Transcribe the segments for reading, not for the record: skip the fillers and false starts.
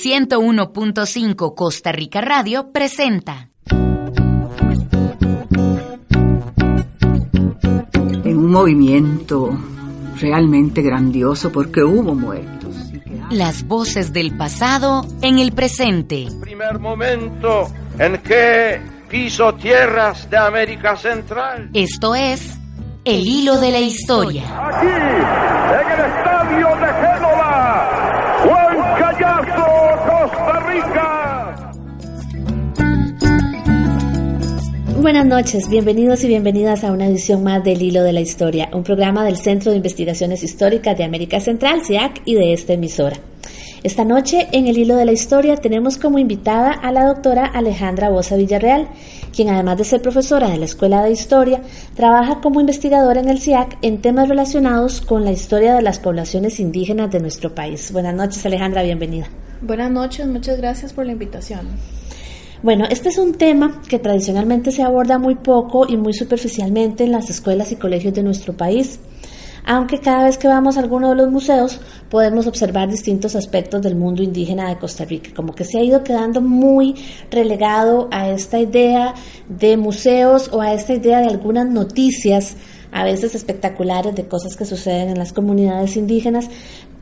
101.5 Costa Rica Radio presenta. En un movimiento realmente grandioso porque hubo muertos. Las voces del pasado en el presente. El primer momento en que piso tierras de América Central. Esto es El Hilo de la Historia. Aquí, en el estadio de Génova, Juan Callazo, Costa Rica. Buenas noches, bienvenidos y bienvenidas a una edición más del Hilo de la Historia, un programa del Centro de Investigaciones Históricas de América Central, CIAC, y de esta emisora. Esta noche, en el Hilo de la Historia, tenemos como invitada a la doctora Alejandra Boza Villarreal, quien además de ser profesora de la Escuela de Historia, trabaja como investigadora en el CIAC en temas relacionados con la historia de las poblaciones indígenas de nuestro país. Buenas noches, Alejandra, bienvenida. Buenas noches, muchas gracias por la invitación. Bueno, este es un tema que tradicionalmente se aborda muy poco y muy superficialmente en las escuelas y colegios de nuestro país, aunque cada vez que vamos a alguno de los museos podemos observar distintos aspectos del mundo indígena de Costa Rica, como que se ha ido quedando muy relegado a esta idea de museos o a esta idea de algunas noticias, a veces espectaculares, de cosas que suceden en las comunidades indígenas,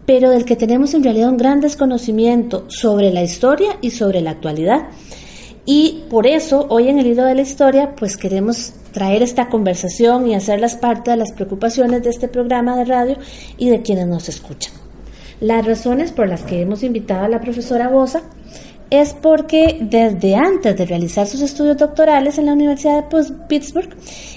pero del que tenemos en realidad un gran desconocimiento sobre la historia y sobre la actualidad. Y por eso, hoy en el Hilo de la Historia, pues queremos traer esta conversación y hacerlas parte de las preocupaciones de este programa de radio y de quienes nos escuchan. Las razones por las que hemos invitado a la profesora Boza es porque desde antes de realizar sus estudios doctorales en la Universidad de Pittsburgh,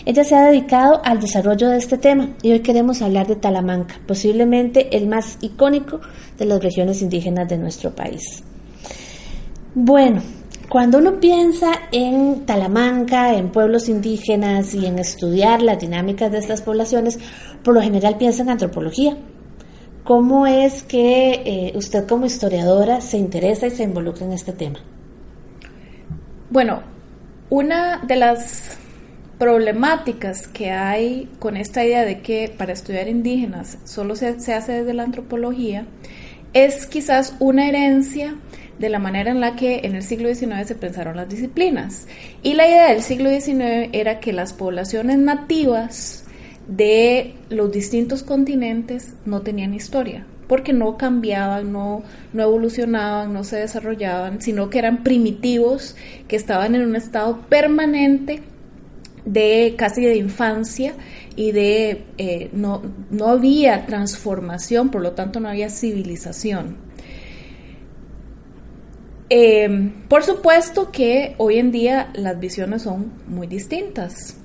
ella se ha dedicado al desarrollo de este tema y hoy queremos hablar de Talamanca, posiblemente el más icónico de las regiones indígenas de nuestro país. Bueno, cuando uno piensa en Talamanca, en pueblos indígenas y en estudiar las dinámicas de estas poblaciones, por lo general piensa en antropología. ¿Cómo es que usted como historiadora se interesa y se involucra en este tema? Bueno, una de las problemáticas que hay con esta idea de que para estudiar indígenas solo se hace desde la antropología es quizás una herencia de la manera en la que en el siglo XIX se pensaron las disciplinas. Y la idea del siglo XIX era que las poblaciones nativas de los distintos continentes no tenían historia, porque no cambiaban, no evolucionaban, no se desarrollaban, sino que eran primitivos, que estaban en un estado permanente de casi de infancia y de no había transformación, por lo tanto no había civilización. Por supuesto que hoy en día las visiones son muy distintas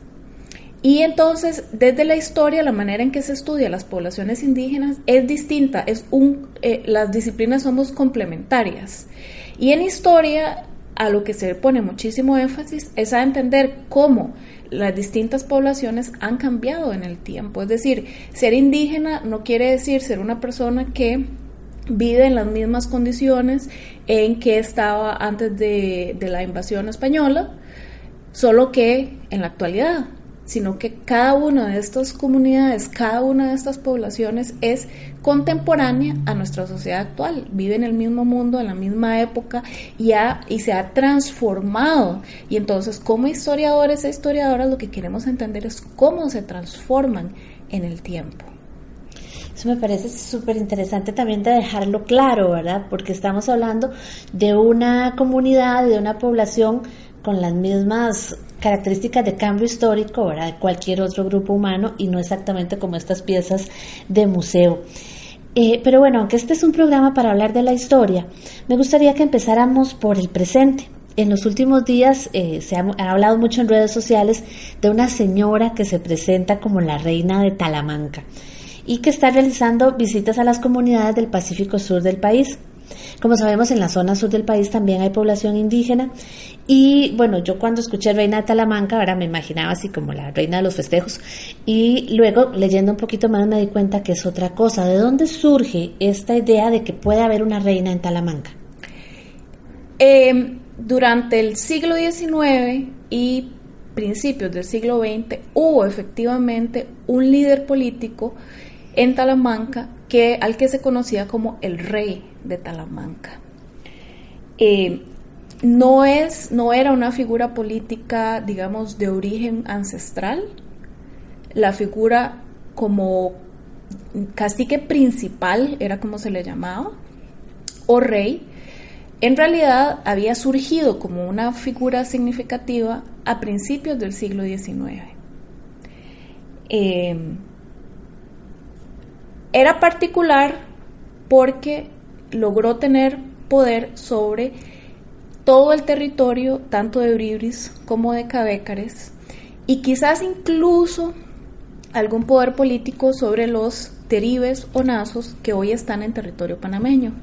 y entonces desde la historia la manera en que se estudia las poblaciones indígenas es distinta, las disciplinas somos complementarias y en historia a lo que se pone muchísimo énfasis es a entender cómo las distintas poblaciones han cambiado en el tiempo, es decir, ser indígena no quiere decir ser una persona que vive en las mismas condiciones en que estaba antes de la invasión española, solo que en la actualidad, sino que cada una de estas comunidades, cada una de estas poblaciones es contemporánea a nuestra sociedad actual, vive en el mismo mundo, en la misma época y se ha transformado. Y entonces como historiadores e historiadoras lo que queremos entender es cómo se transforman en el tiempo. Eso me parece súper interesante también de dejarlo claro, ¿verdad? Porque estamos hablando de una comunidad, de una población con las mismas características de cambio histórico, ¿verdad? De cualquier otro grupo humano y no exactamente como estas piezas de museo. Pero bueno, aunque este es un programa para hablar de la historia, me gustaría que empezáramos por el presente. En los últimos días se ha hablado mucho en redes sociales de una señora que se presenta como la reina de Talamanca y que está realizando visitas a las comunidades del Pacífico Sur del país. Como sabemos, en la zona sur del país también hay población indígena y bueno, yo cuando escuché reina de Talamanca, ahora me imaginaba así como la reina de los festejos y luego leyendo un poquito más me di cuenta que es otra cosa. ¿De dónde surge esta idea de que puede haber una reina en Talamanca? Durante el siglo XIX y principios del siglo XX hubo efectivamente un líder político en Talamanca al que se conocía como el rey de Talamanca. no era una figura política, digamos, de origen ancestral. La figura como cacique principal, era como se le llamaba, o rey, en realidad había surgido como una figura significativa a principios del siglo XIX. Era particular porque logró tener poder sobre todo el territorio, tanto de Bribris como de Cabécares, y quizás incluso algún poder político sobre los teribes o nazos que hoy están en territorio panameño.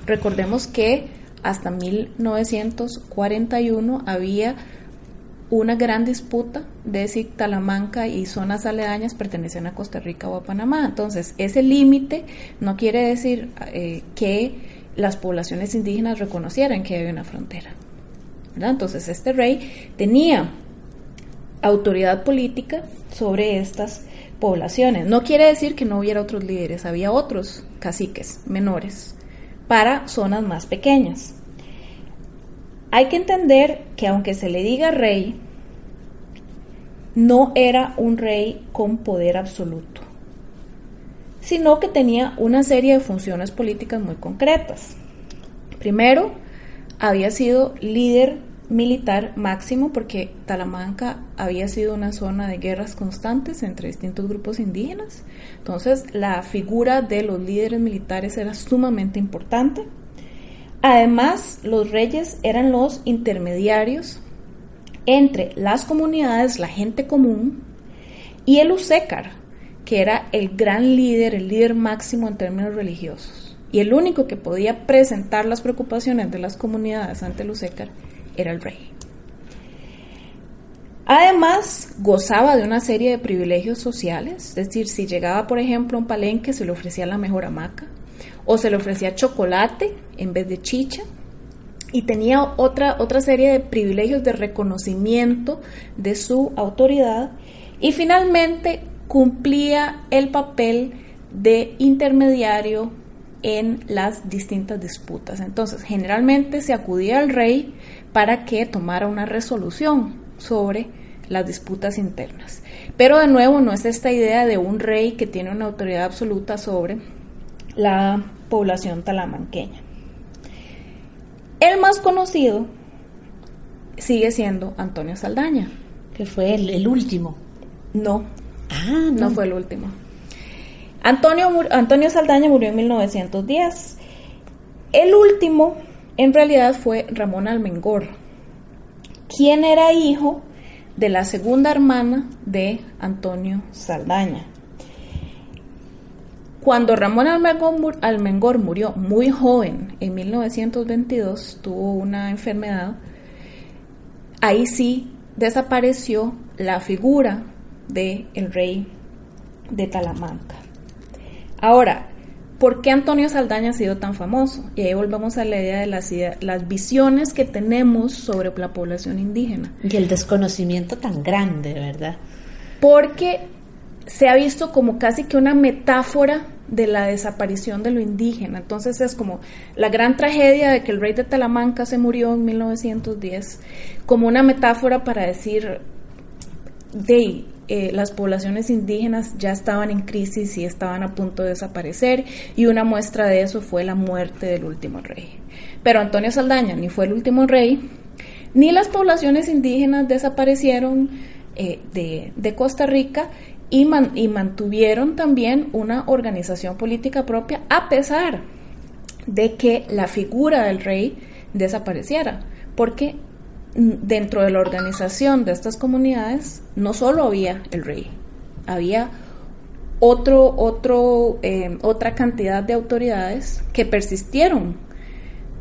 Recordemos que hasta 1941 había una gran disputa de si Talamanca y zonas aledañas pertenecían a Costa Rica o a Panamá. Entonces, ese límite no quiere decir que las poblaciones indígenas reconocieran que había una frontera, ¿verdad? Entonces, este rey tenía autoridad política sobre estas poblaciones. No quiere decir que no hubiera otros líderes, había otros caciques menores para zonas más pequeñas. Hay que entender que aunque se le diga rey, no era un rey con poder absoluto, sino que tenía una serie de funciones políticas muy concretas. Primero, había sido líder militar máximo porque Talamanca había sido una zona de guerras constantes entre distintos grupos indígenas. Entonces, la figura de los líderes militares era sumamente importante. Además, los reyes eran los intermediarios entre las comunidades, la gente común, y el usécar, que era el gran líder, el líder máximo en términos religiosos. Y el único que podía presentar las preocupaciones de las comunidades ante el usécar era el rey. Además, gozaba de una serie de privilegios sociales, es decir, si llegaba, por ejemplo, a un palenque, se le ofrecía la mejor hamaca, o se le ofrecía chocolate en vez de chicha, y tenía otra serie de privilegios de reconocimiento de su autoridad, y finalmente cumplía el papel de intermediario en las distintas disputas. Entonces, generalmente se acudía al rey para que tomara una resolución sobre las disputas internas. Pero de nuevo, no es esta idea de un rey que tiene una autoridad absoluta sobre la población talamanqueña. El más conocido sigue siendo Antonio Saldaña. Que fue el último. No fue el último. Antonio Saldaña murió en 1910. El último, en realidad, fue Ramón Almengor, quien era hijo de la segunda hermana de Antonio Saldaña. Cuando Ramón Almengor murió muy joven, en 1922, tuvo una enfermedad, ahí sí desapareció la figura del rey de Talamanca. Ahora, ¿por qué Antonio Saldaña ha sido tan famoso? Y ahí volvemos a la idea de las visiones que tenemos sobre la población indígena. Y el desconocimiento tan grande, ¿verdad? Porque se ha visto como casi que una metáfora de la desaparición de lo indígena. Entonces es como la gran tragedia de que el rey de Talamanca se murió en 1910, como una metáfora para decir las poblaciones indígenas ya estaban en crisis y estaban a punto de desaparecer, y una muestra de eso fue la muerte del último rey. Pero Antonio Saldaña ni fue el último rey, ni las poblaciones indígenas desaparecieron de Costa Rica, y mantuvieron también una organización política propia a pesar de que la figura del rey desapareciera, porque dentro de la organización de estas comunidades no solo había el rey, había otra cantidad de autoridades que persistieron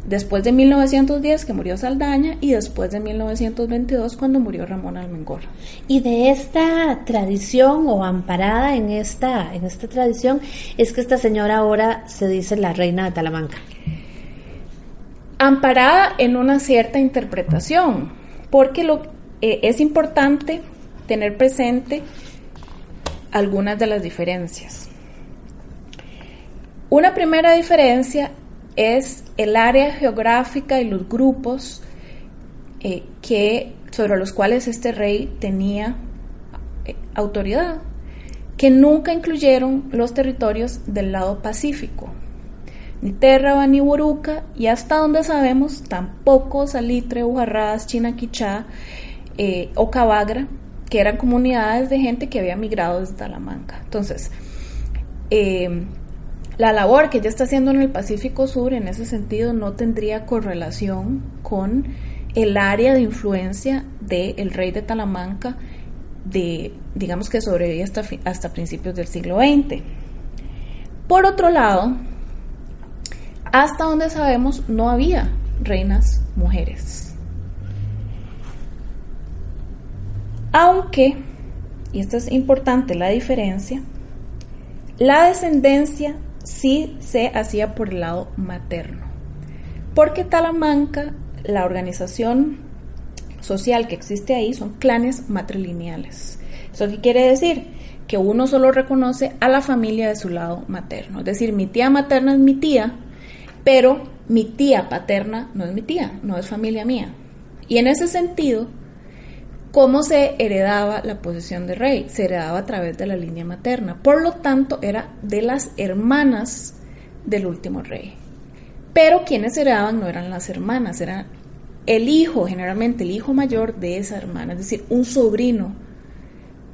después de 1910, que murió Saldaña, y después de 1922, cuando murió Ramón Almengor. Y de esta tradición, o amparada en esta tradición, es que esta señora ahora se dice la reina de Talamanca. Amparada en una cierta interpretación, porque es importante tener presente algunas de las diferencias. Una primera diferencia es el área geográfica y los grupos sobre los cuales este rey tenía autoridad, que nunca incluyeron los territorios del lado pacífico, ni Térraba ni Boruca, y hasta donde sabemos tampoco Salitre, Ujarrás, Chinaquichá o Cabagra, que eran comunidades de gente que había migrado desde Talamanca. Entonces, la labor que ella está haciendo en el Pacífico Sur, en ese sentido, no tendría correlación con el área de influencia del rey de Talamanca, digamos que sobrevivía hasta principios del siglo XX. Por otro lado, hasta donde sabemos, no había reinas mujeres. Aunque, y esto es importante la diferencia, la descendencia sí se hacía por el lado materno, porque Talamanca, la organización social que existe ahí, son clanes matrilineales. ¿Eso qué quiere decir? Que uno solo reconoce a la familia de su lado materno. Es decir, mi tía materna es mi tía, pero mi tía paterna no es mi tía, no es familia mía. Y en ese sentido, ¿cómo se heredaba la posesión de rey? Se heredaba a través de la línea materna. Por lo tanto, era de las hermanas del último rey. Pero quienes heredaban no eran las hermanas, era el hijo, generalmente el hijo mayor de esa hermana, es decir, un sobrino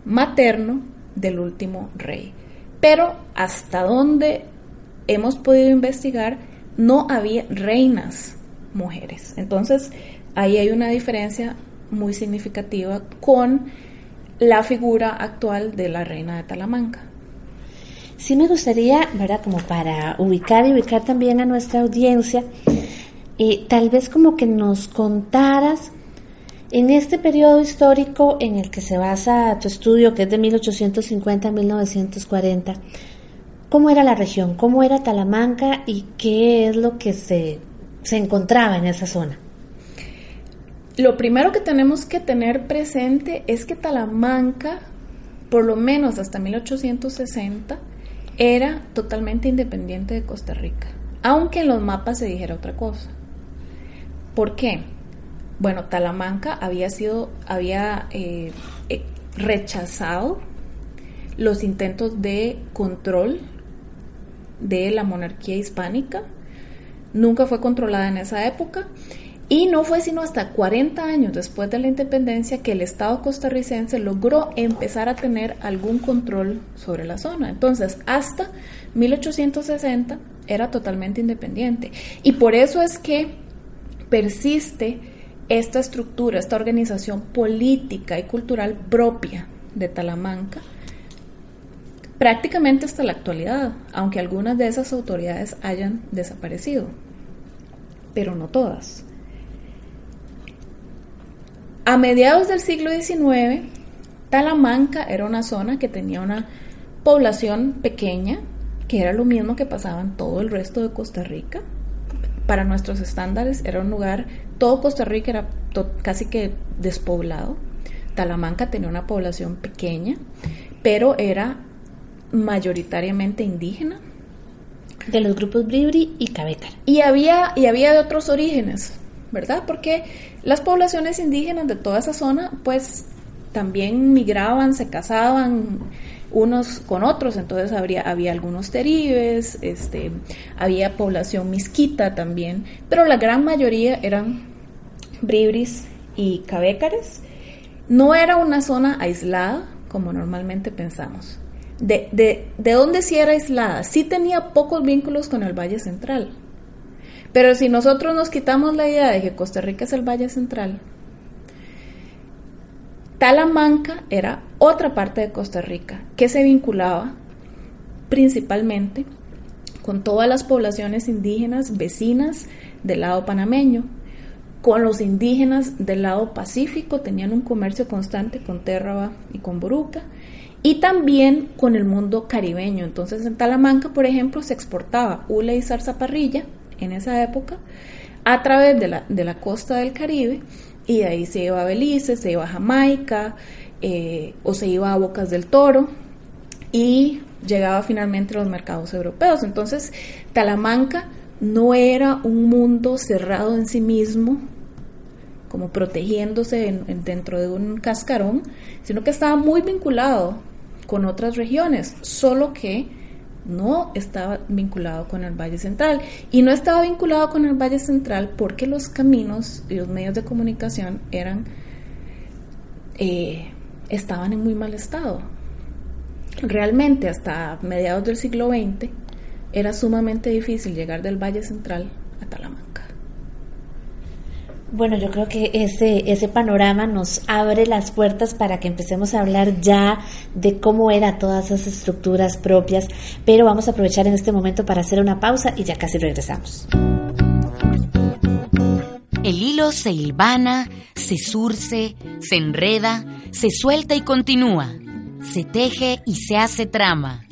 materno del último rey. Pero hasta donde hemos podido investigar, no había reinas mujeres. Entonces, ahí hay una diferencia muy significativa con la figura actual de la reina de Talamanca. Sí me gustaría, ¿verdad?, como para ubicar también a nuestra audiencia, tal vez como que nos contaras en este periodo histórico en el que se basa tu estudio, que es de 1850 a 1940, ¿cómo era la región? ¿Cómo era Talamanca? ¿Y qué es lo que se encontraba en esa zona? Lo primero que tenemos que tener presente es que Talamanca, por lo menos hasta 1860, era totalmente independiente de Costa Rica, aunque en los mapas se dijera otra cosa. ¿Por qué? Bueno, Talamanca había rechazado los intentos de control de la monarquía hispánica, nunca fue controlada en esa época, y no fue sino hasta 40 años después de la independencia que el Estado costarricense logró empezar a tener algún control sobre la zona. Entonces, hasta 1860 era totalmente independiente. Y por eso es que persiste esta estructura, esta organización política y cultural propia de Talamanca, prácticamente hasta la actualidad, aunque algunas de esas autoridades hayan desaparecido, pero no todas. A mediados del siglo XIX, Talamanca era una zona que tenía una población pequeña, que era lo mismo que pasaba en todo el resto de Costa Rica. Para nuestros estándares era un lugar, todo Costa Rica era casi que despoblado. Talamanca tenía una población pequeña, pero era mayoritariamente indígena. De los grupos Bribri y Cavécar. Y había de otros orígenes, ¿verdad? Porque las poblaciones indígenas de toda esa zona, pues, también migraban, se casaban unos con otros, entonces había algunos teribes, había población misquita también, pero la gran mayoría eran bribris y cavécares. No era una zona aislada, como normalmente pensamos. ¿De dónde sí era aislada? Sí tenía pocos vínculos con el Valle Central. Pero si nosotros nos quitamos la idea de que Costa Rica es el Valle Central, Talamanca era otra parte de Costa Rica que se vinculaba principalmente con todas las poblaciones indígenas vecinas del lado panameño, con los indígenas del lado pacífico, tenían un comercio constante con Térraba y con Boruca, y también con el mundo caribeño. Entonces en Talamanca, por ejemplo, se exportaba hule y zarzaparrilla en esa época a través de la costa del Caribe, y de ahí se iba a Belice, se iba a Jamaica, o se iba a Bocas del Toro, y llegaba finalmente a los mercados europeos. Entonces Talamanca no era un mundo cerrado en sí mismo, como protegiéndose dentro de un cascarón, sino que estaba muy vinculado con otras regiones, solo que no estaba vinculado con el Valle Central. Y no estaba vinculado con el Valle Central porque los caminos y los medios de comunicación estaban en muy mal estado. Realmente, hasta mediados del siglo XX, era sumamente difícil llegar del Valle Central a Talamanca. Bueno, yo creo que ese panorama nos abre las puertas para que empecemos a hablar ya de cómo eran todas esas estructuras propias, pero vamos a aprovechar en este momento para hacer una pausa y ya casi regresamos. El hilo se hilvana, se zurce, se enreda, se suelta y continúa, se teje y se hace trama.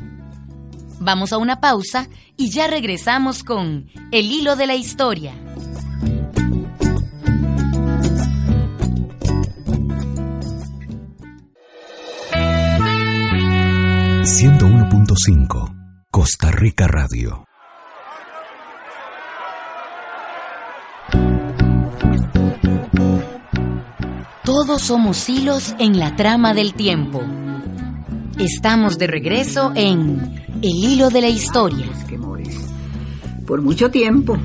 Vamos a una pausa y ya regresamos con El hilo de la historia. ...101.5... Costa Rica Radio. Todos somos hilos en la trama del tiempo. Estamos de regreso en El hilo de la historia. Por mucho tiempo.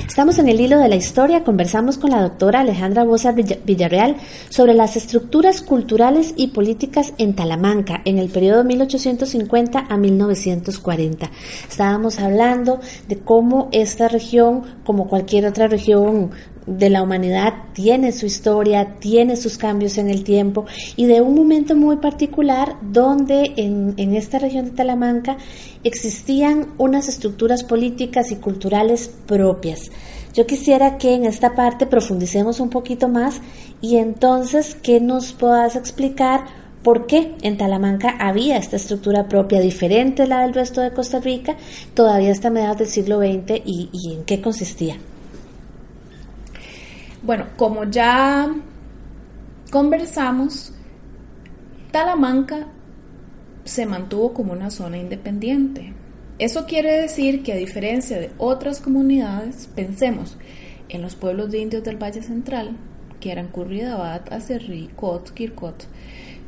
Estamos en el hilo de la historia, conversamos con la doctora Alejandra Boza Villarreal sobre las estructuras culturales y políticas en Talamanca en el periodo 1850 a 1940. Estábamos hablando de cómo esta región, como cualquier otra región de la humanidad, tiene su historia, tiene sus cambios en el tiempo, y de un momento muy particular donde en esta región de Talamanca existían unas estructuras políticas y culturales propias. Yo quisiera que en esta parte profundicemos un poquito más y entonces que nos puedas explicar por qué en Talamanca había esta estructura propia diferente a la del resto de Costa Rica, todavía hasta mediados del siglo XX, y en qué consistía. Bueno, como ya conversamos, Talamanca se mantuvo como una zona independiente. Eso quiere decir que, a diferencia de otras comunidades, pensemos en los pueblos de indios del Valle Central, que eran Curridabat, Acerrí, Cot, Quircot.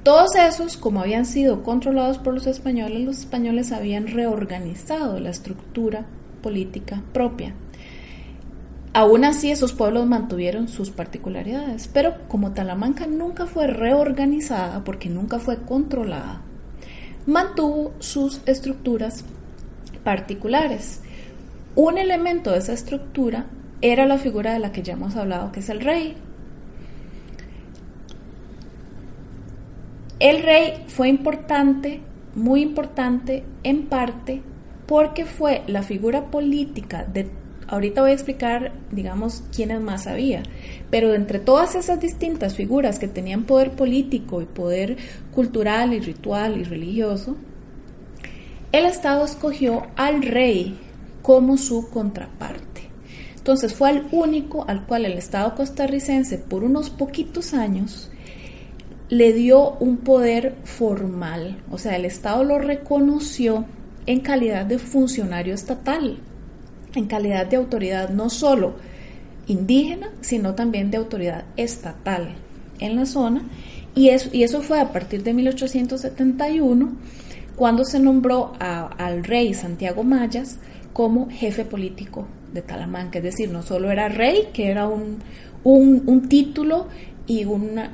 Todos esos, como habían sido controlados por los españoles habían reorganizado la estructura política propia. Aún así, esos pueblos mantuvieron sus particularidades, pero como Talamanca nunca fue reorganizada, porque nunca fue controlada, mantuvo sus estructuras particulares. Un elemento de esa estructura era la figura de la que ya hemos hablado, que es el rey. El rey fue importante, muy importante, en parte porque fue la figura política de... Ahorita voy a explicar, digamos, quiénes más había, pero entre todas esas distintas figuras que tenían poder político y poder cultural y ritual y religioso, el Estado escogió al rey como su contraparte. Entonces fue el único al cual el Estado costarricense, por unos poquitos años, le dio un poder formal. O sea, el Estado lo reconoció en calidad de funcionario estatal, en calidad de autoridad no solo indígena, sino también de autoridad estatal en la zona, y eso fue a partir de 1871, cuando se nombró al rey Santiago Mayas como jefe político de Talamanca. Es decir, no solo era rey, que era un título y una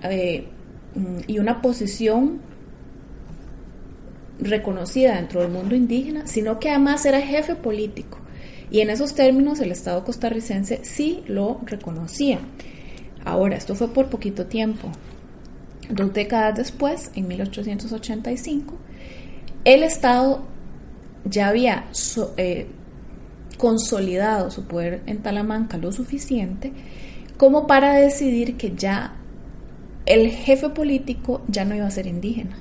posición reconocida dentro del mundo indígena, sino que además era jefe político. Y en esos términos el Estado costarricense sí lo reconocía. Ahora, esto fue por poquito tiempo. 2 décadas después, en 1885, el Estado ya había consolidado su poder en Talamanca lo suficiente como para decidir que ya el jefe político ya no iba a ser indígena.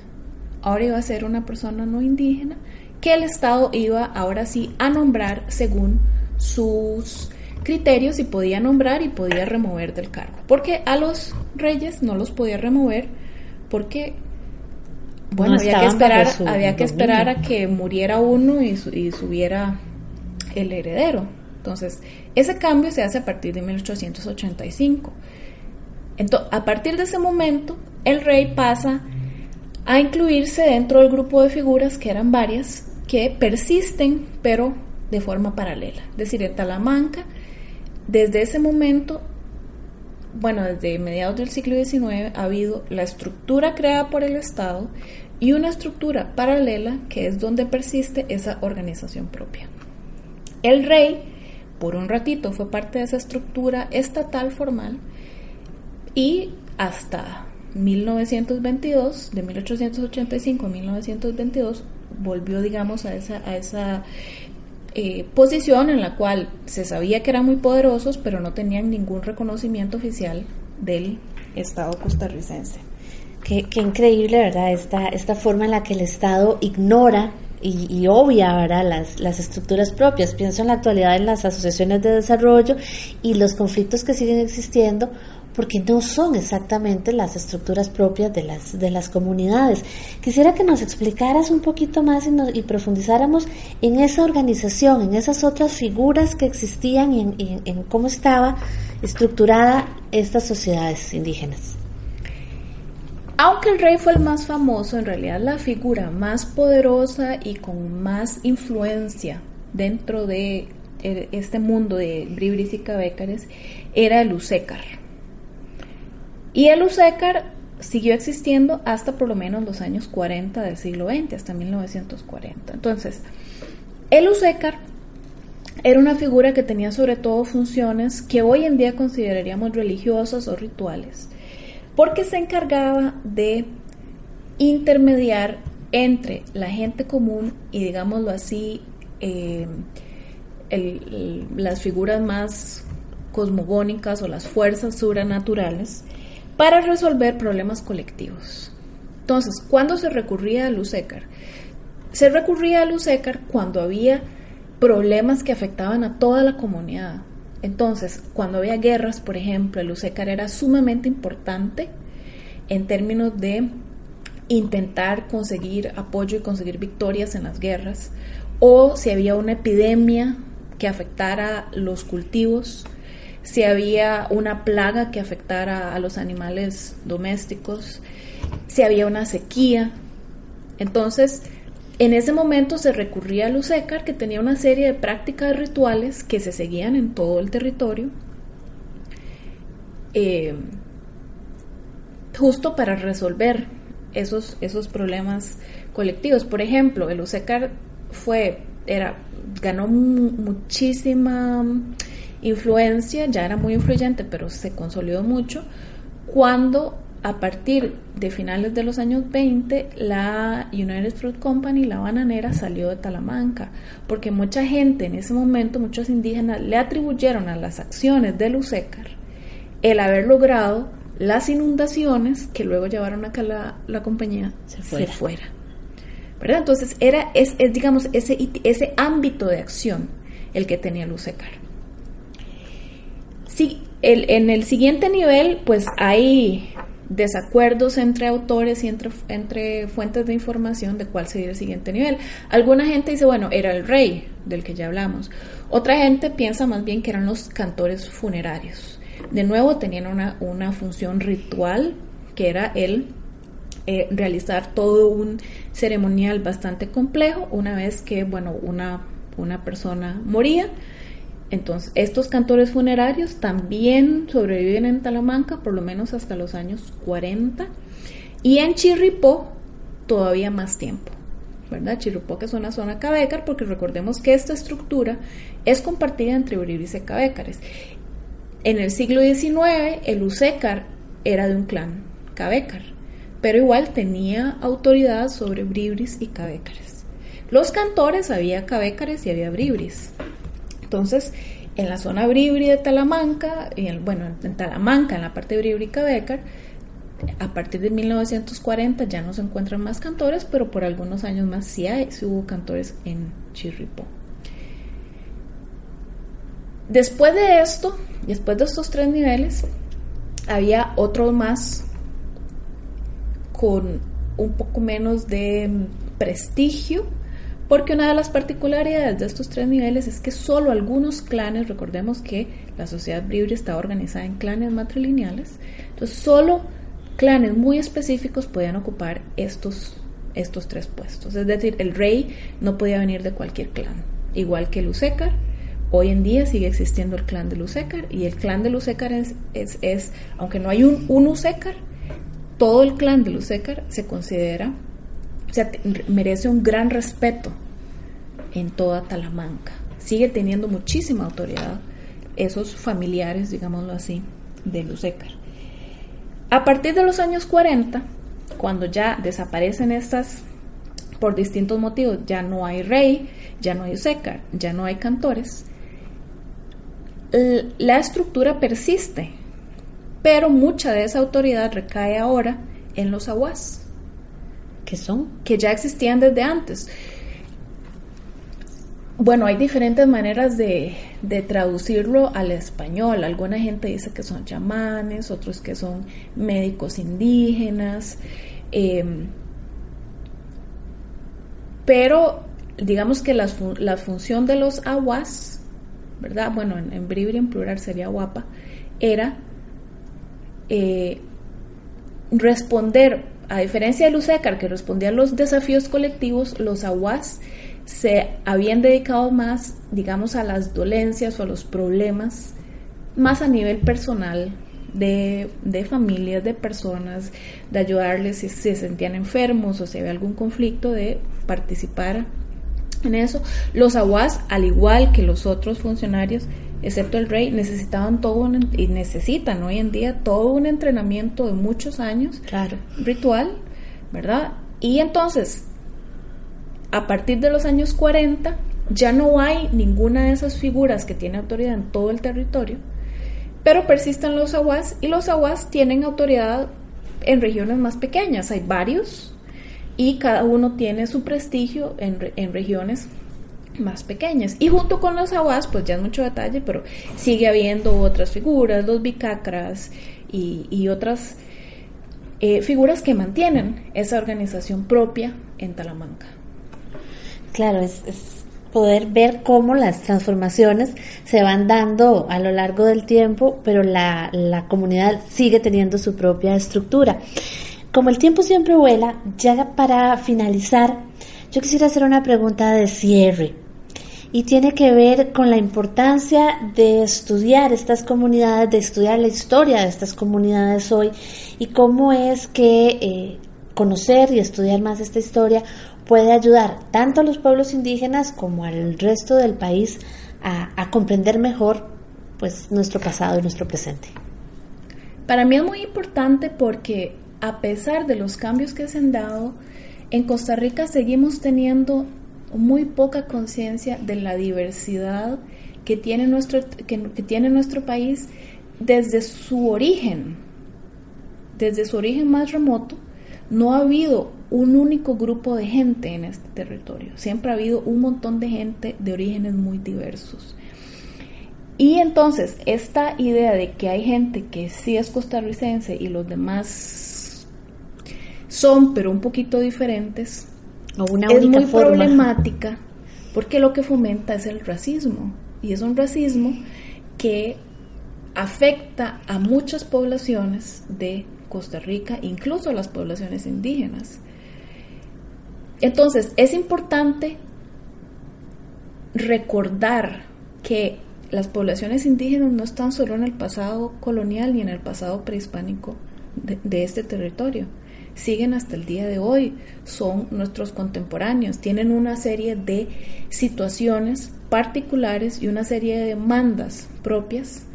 Ahora iba a ser una persona no indígena que el Estado iba ahora sí a nombrar según sus criterios, y podía nombrar y podía remover del cargo, porque a los reyes no los podía remover porque bueno, No había que esperar a que muriera uno y subiera el heredero. Entonces, ese cambio se hace a partir de 1885. Entonces, a partir de ese momento, el rey pasa a incluirse dentro del grupo de figuras, que eran varias, que persisten, pero de forma paralela. Es decir, en Talamanca, desde ese momento, bueno, desde mediados del siglo XIX, ha habido la estructura creada por el Estado y una estructura paralela, que es donde persiste esa organización propia. El rey, por un ratito, fue parte de esa estructura estatal formal, y hasta 1922, de 1885 a 1922, volvió, digamos, a esa posición en la cual se sabía que eran muy poderosos, pero no tenían ningún reconocimiento oficial del Estado costarricense. Qué increíble, ¿verdad? Esta forma en la que el Estado ignora y obvia, ¿verdad?, las estructuras propias. Pienso en la actualidad en las asociaciones de desarrollo y los conflictos que siguen existiendo, porque no son exactamente las estructuras propias de las comunidades. Quisiera que nos explicaras un poquito más y profundizáramos en esa organización, en esas otras figuras que existían y en cómo estaba estructurada estas sociedades indígenas. Aunque el rey fue el más famoso, en realidad la figura más poderosa y con más influencia dentro de este mundo de bribris y cabécares era el usécar. Y el usécar siguió existiendo hasta por lo menos los años 40 del siglo XX, hasta 1940. Entonces, el usécar era una figura que tenía sobre todo funciones que hoy en día consideraríamos religiosas o rituales, porque se encargaba de intermediar entre la gente común y, digámoslo así, las figuras más cosmogónicas o las fuerzas sobrenaturales para resolver problemas colectivos. Entonces, ¿cuándo se recurría al usécar? Se recurría al usécar cuando había problemas que afectaban a toda la comunidad. Entonces, cuando había guerras, por ejemplo, el usécar era sumamente importante en términos de intentar conseguir apoyo y conseguir victorias en las guerras, o si había una epidemia que afectara los cultivos, si había una plaga que afectara a los animales domésticos, si había una sequía. Entonces, en ese momento se recurría al usécar, que tenía una serie de prácticas rituales que se seguían en todo el territorio, justo para resolver esos problemas colectivos. Por ejemplo, el usécar ganó muchísima influencia, ya era muy influyente, pero se consolidó mucho cuando, a partir de finales de los años 20, la United Fruit Company, la bananera, salió de Talamanca, porque mucha gente en ese momento, muchos indígenas, le atribuyeron a las acciones del usécar el haber logrado las inundaciones que luego llevaron a que la compañía se fuera. ¿Verdad? Entonces digamos ese ámbito de acción el que tenía el usécar. Sí, en el siguiente nivel, pues hay desacuerdos entre autores y entre fuentes de información de cuál sería el siguiente nivel. Alguna gente dice, bueno, era el rey, del que ya hablamos. Otra gente piensa más bien que eran los cantores funerarios. De nuevo, tenían una función ritual, que era el realizar todo un ceremonial bastante complejo una vez que, bueno, una persona moría. Entonces, estos cantores funerarios también sobreviven en Talamanca por lo menos hasta los años 40, y en Chirripó todavía más tiempo, ¿verdad? Chirripó, que es una zona cabécar, porque recordemos que esta estructura es compartida entre bribris y cabécares. En el siglo XIX el usécar era de un clan cabécar, pero igual tenía autoridad sobre bribris y cabécares. Los cantores, había cabécares y había bribris. Entonces, en la zona bribri de Talamanca, en Talamanca, en la parte bribri y cabécar, a partir de 1940 ya no se encuentran más cantores, pero por algunos años más sí hubo cantores en Chirripó. Después de estos tres niveles, había otro más con un poco menos de prestigio, porque una de las particularidades de estos 3 niveles es que solo algunos clanes, recordemos que la sociedad bribri estaba organizada en clanes matrilineales, entonces solo clanes muy específicos podían ocupar estos 3 puestos, es decir, el rey no podía venir de cualquier clan, igual que Lucecar. Hoy en día sigue existiendo el clan de Lucecar, y el clan de Lucecar es aunque no hay un Lucecar, todo el clan de Lucecar se considera, o sea, merece un gran respeto en toda Talamanca. Sigue teniendo muchísima autoridad esos familiares, digámoslo así, de Lucecar. A partir de los años 40, cuando ya desaparecen estas, por distintos motivos, ya no hay rey, ya no hay Lucecar, ya no hay cantores, la estructura persiste, pero mucha de esa autoridad recae ahora en los aguas. ¿Qué son? Que ya existían desde antes. Bueno, hay diferentes maneras de traducirlo al español. Alguna gente dice que son chamanes, otros que son médicos indígenas, pero digamos que la función de los aguas, ¿verdad? Bueno, en bribri en plural sería guapa, era responder, a diferencia de Lucecar, que respondía a los desafíos colectivos, los aguas se habían dedicado más, digamos, a las dolencias o a los problemas, más a nivel personal, de familias, de personas, de ayudarles si se sentían enfermos o si había algún conflicto, de participar en eso. Los aguas, al igual que los otros funcionarios, excepto el rey, necesitaban y necesitan hoy en día todo un entrenamiento de muchos años, claro, ritual, ¿verdad? Y entonces, a partir de los años 40, ya no hay ninguna de esas figuras que tiene autoridad en todo el territorio, pero persisten los aguas, y los aguas tienen autoridad en regiones más pequeñas. Hay varios, y cada uno tiene su prestigio en regiones más pequeñas. Y junto con los aguas, pues ya es mucho detalle, pero sigue habiendo otras figuras, los bicacras y otras figuras que mantienen esa organización propia en Talamanca. Claro, es poder ver cómo las transformaciones se van dando a lo largo del tiempo, pero la comunidad sigue teniendo su propia estructura. Como el tiempo siempre vuela, ya para finalizar, yo quisiera hacer una pregunta de cierre, y tiene que ver con la importancia de estudiar estas comunidades, de estudiar la historia de estas comunidades hoy, y cómo es que conocer y estudiar más esta historia puede ayudar tanto a los pueblos indígenas como al resto del país a comprender mejor, pues, nuestro pasado y nuestro presente. Para mí es muy importante porque, a pesar de los cambios que se han dado, en Costa Rica seguimos teniendo muy poca conciencia de la diversidad que tiene nuestro país desde su origen más remoto. No ha habido un único grupo de gente en este territorio, siempre ha habido un montón de gente de orígenes muy diversos. Y entonces esta idea de que hay gente que sí es costarricense y los demás son, pero un poquito diferentes, es muy problemática, porque lo que fomenta es el racismo, y es un racismo que afecta a muchas poblaciones de Costa Rica, incluso a las poblaciones indígenas. Entonces es importante recordar que las poblaciones indígenas no están solo en el pasado colonial ni en el pasado prehispánico de este territorio, siguen hasta el día de hoy, son nuestros contemporáneos, tienen una serie de situaciones particulares y una serie de demandas propias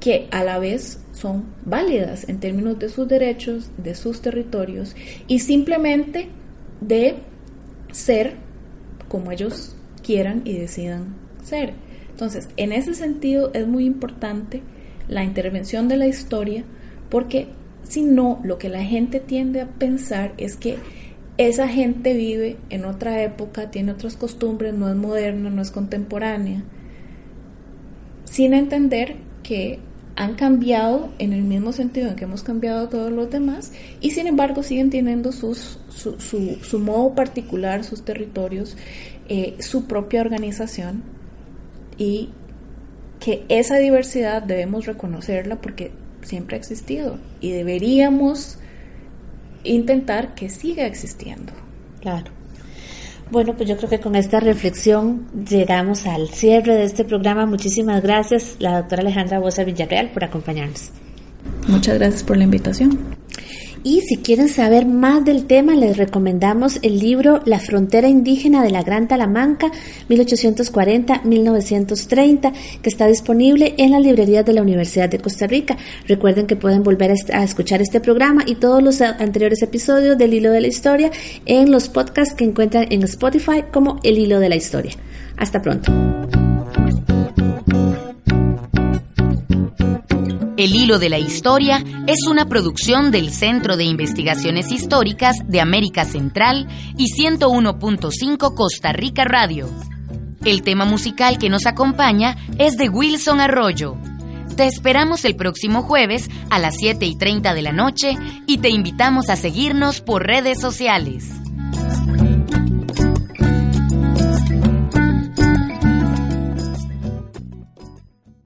que a la vez son válidas en términos de sus derechos, de sus territorios, y simplemente de ser como ellos quieran y decidan ser. Entonces, en ese sentido es muy importante la intervención de la historia, porque si no, lo que la gente tiende a pensar es que esa gente vive en otra época, tiene otras costumbres, no es moderna, no es contemporánea, sin entender que han cambiado en el mismo sentido en que hemos cambiado todos los demás, y sin embargo siguen teniendo su modo particular, sus territorios, su propia organización, y que esa diversidad debemos reconocerla porque siempre ha existido y deberíamos intentar que siga existiendo. Claro. Bueno, pues yo creo que con esta reflexión llegamos al cierre de este programa. Muchísimas gracias, la doctora Alejandra Boza Villarreal, por acompañarnos. Muchas gracias por la invitación. Y si quieren saber más del tema, les recomendamos el libro La frontera indígena de la Gran Talamanca, 1840-1930, que está disponible en las librerías de la Universidad de Costa Rica. Recuerden que pueden volver a escuchar este programa y todos los anteriores episodios del Hilo de la Historia en los podcasts que encuentran en Spotify como El Hilo de la Historia. Hasta pronto. El Hilo de la Historia es una producción del Centro de Investigaciones Históricas de América Central y 101.5 Costa Rica Radio. El tema musical que nos acompaña es de Wilson Arroyo. Te esperamos el próximo jueves a las 7:30 de la noche y te invitamos a seguirnos por redes sociales.